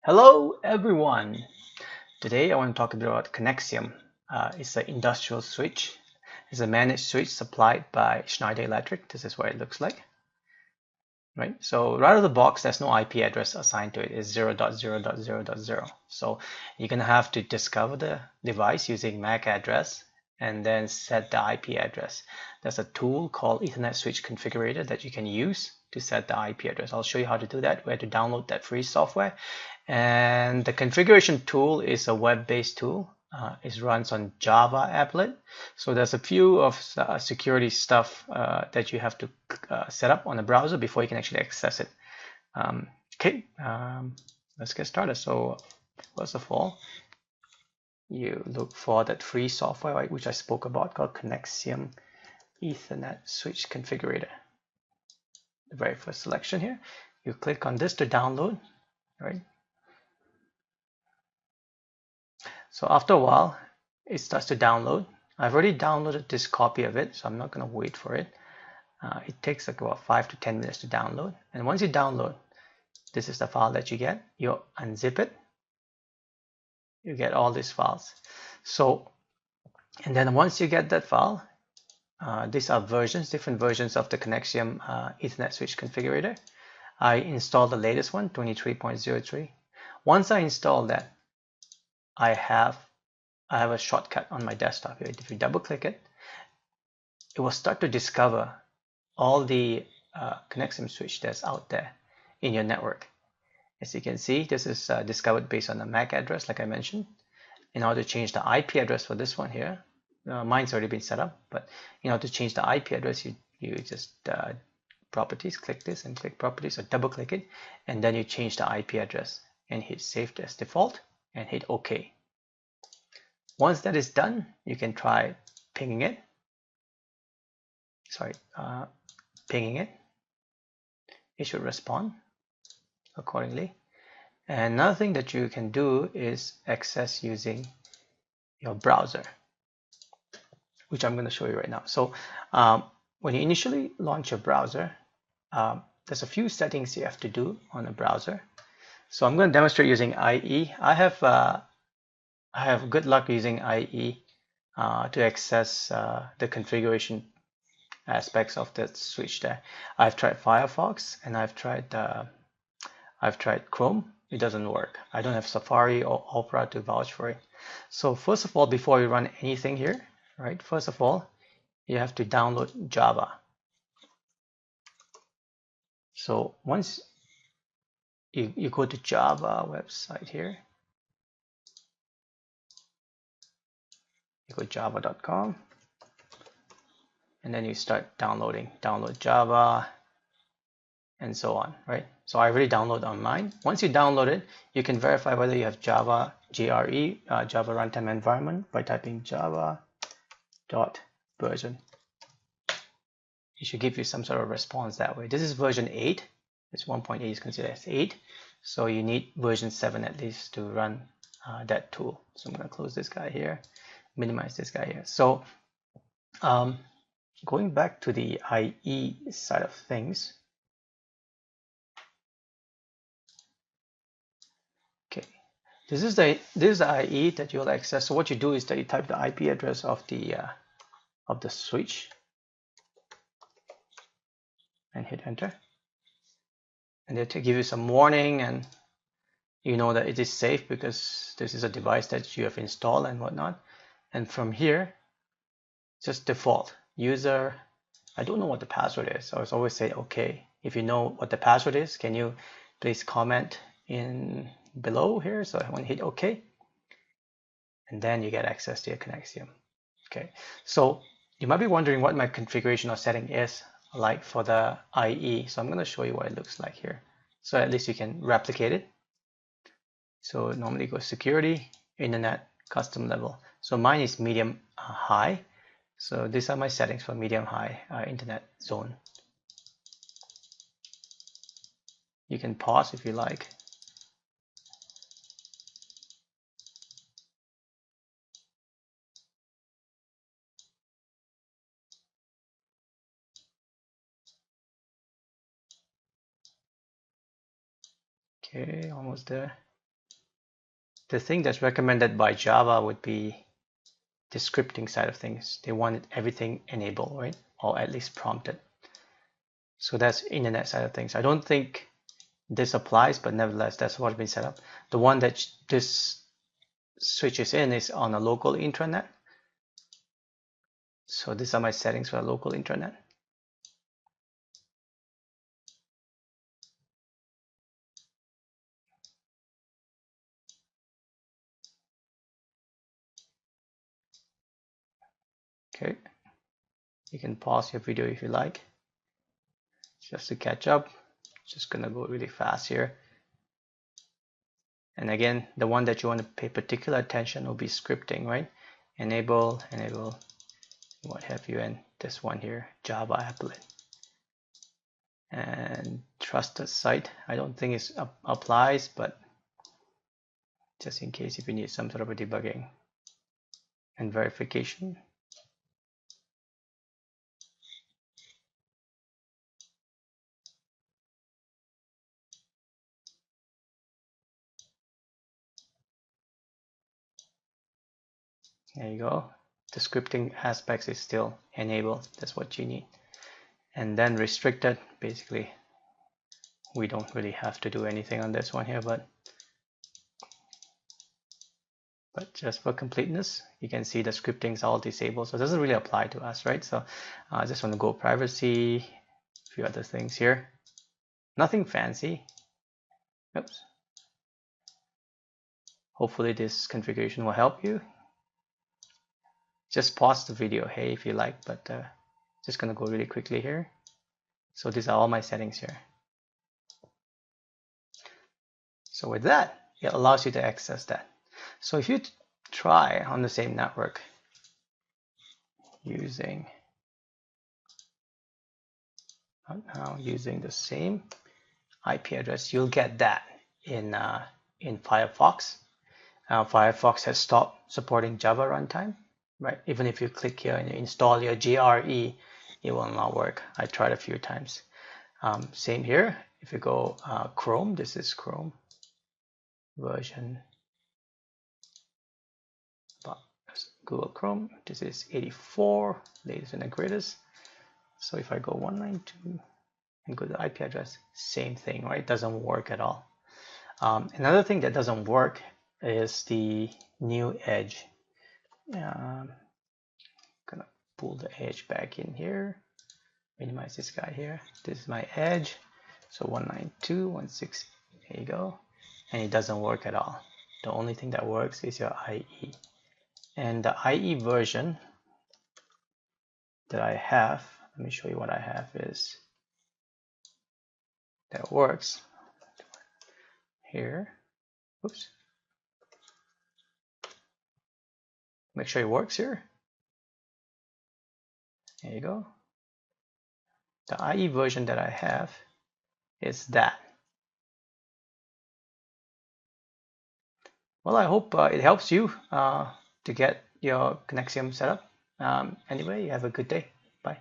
Hello everyone! Today I want to talk a bit about ConneXium. It's an industrial switch. It's a managed switch supplied by Schneider-Electric. This is what it looks like. Right? So right out of the box, there's no IP address assigned to it. It's 0.0.0.0. So you're going to have to discover the device using MAC address and then set the IP address. There's a tool called Ethernet Switch Configurator that you can use to set the IP address. I'll show you how to do that, where to download that free software. And the configuration tool is a web-based tool. It runs on Java applet. So there's a few of security stuff that you have to set up on the browser before you can actually access it. Let's get started. So first of all, you look for that free software, right, which I spoke about, called ConneXium Ethernet Switch Configurator. The very first selection here. You click on this to download, right? So after a while, it starts to download. I've already downloaded this copy of it, so I'm not going to wait for it. It takes like about 5 to 10 minutes to download. And once you download, this is the file that you get. You unzip it. You get all these files. So, and then once you get that file, these are versions, different versions of the ConneXium Ethernet Switch Configurator. I installed the latest one, 23.03. Once I install that, I have a shortcut on my desktop here. If you double click it, it will start to discover all the ConneXium switch that's out there in your network. As you can see, this is discovered based on the MAC address, like I mentioned. In order to change the IP address for this one here, mine's already been set up, but in order to change the IP address, you just properties, click this and click properties, or double click it, and then you change the IP address and hit save as default and hit OK. Once that is done, you can try pinging it. Pinging it. It should respond accordingly. And another thing that you can do is access using your browser, which I'm going to show you right now. So when you initially launch your browser, there's a few settings you have to do on the browser. So I'm going to demonstrate using IE. I have good luck using IE to access the configuration aspects of the switch there. I've tried Firefox and I've tried Chrome. It doesn't work. I don't have Safari or Opera to vouch for it. So first of all, before you run anything here, right? First of all, you have to download Java. So once you go to Java website here, you go java.com, and then you start download Java, and so on, right? So I already downloaded on mine. Once you download it, you can verify whether you have Java JRE, Java Runtime Environment, by typing java.version. It should give you some sort of response that way. This is version 8. It's 1.8 is considered as 8. So you need version 7 at least to run that tool. So I'm going to close this guy here, minimize this guy here. So going back to the IE side of things. Okay, this is the IE that you'll access. So what you do is that you type the IP address of the switch and hit enter, and they'll give you some warning, and you know that it is safe because this is a device that you have installed and whatnot. And from here, just default user. I don't know what the password is, so I always say okay. If you know what the password is, can you please comment in below here? So I want to hit OK, and then you get access to your ConneXium. Okay, so you might be wondering what my configuration or setting is like for the IE. So I'm going to show you what it looks like here, so at least you can replicate it. So normally go security, internet, custom level. So mine is medium high. So these are my settings for medium high internet zone. You can pause if you like. Okay, almost there. the thing that's recommended by Java would be the scripting side of things. They wanted everything enabled, right? Or at least prompted. So that's internet side of things. I don't think this applies, but nevertheless, that's what's been set up. The one that this switches in is on a local intranet. So these are my settings for a local intranet. Okay, you can pause your video if you like, just to catch up. Just gonna go really fast here. And again, the one that you want to pay particular attention will be scripting, right? Enable, what have you, and this one here, Java applet. And trusted site, I don't think it applies, but just in case if you need some sort of a debugging and verification. There you go. The scripting aspects is still enabled. That's what you need. And then restricted, basically, we don't really have to do anything on this one here, but just for completeness, you can see the scripting is all disabled, so it doesn't really apply to us, right? So I just want to go privacy, a few other things here. Nothing fancy. Oops. Hopefully this configuration will help you. Just pause the video, hey, if you like, but just gonna go really quickly here. So these are all my settings here. So with that, it allows you to access that. So if you try on the same network using the same IP address, you'll get that in Firefox. Firefox has stopped supporting Java runtime, right? Even if you click here and you install your GRE, it will not work. I tried a few times. Same here. If you go Chrome, this is Chrome version. Google Chrome, this is 84, latest and the greatest. So if I go 192 and go to the IP address, same thing, right? It doesn't work at all. Another thing that doesn't work is the new edge. Gonna pull the edge back in here, minimize this guy here. This is my edge. So 192.168, there you go. And it doesn't work at all. The only thing that works is your IE. And the IE version that I have, let me show you what I have is that works here. Oops. Make sure it works here. There you go. The IE version that I have is that. Well, I hope it helps you to get your ConneXium set up. Anyway, you have a good day. Bye.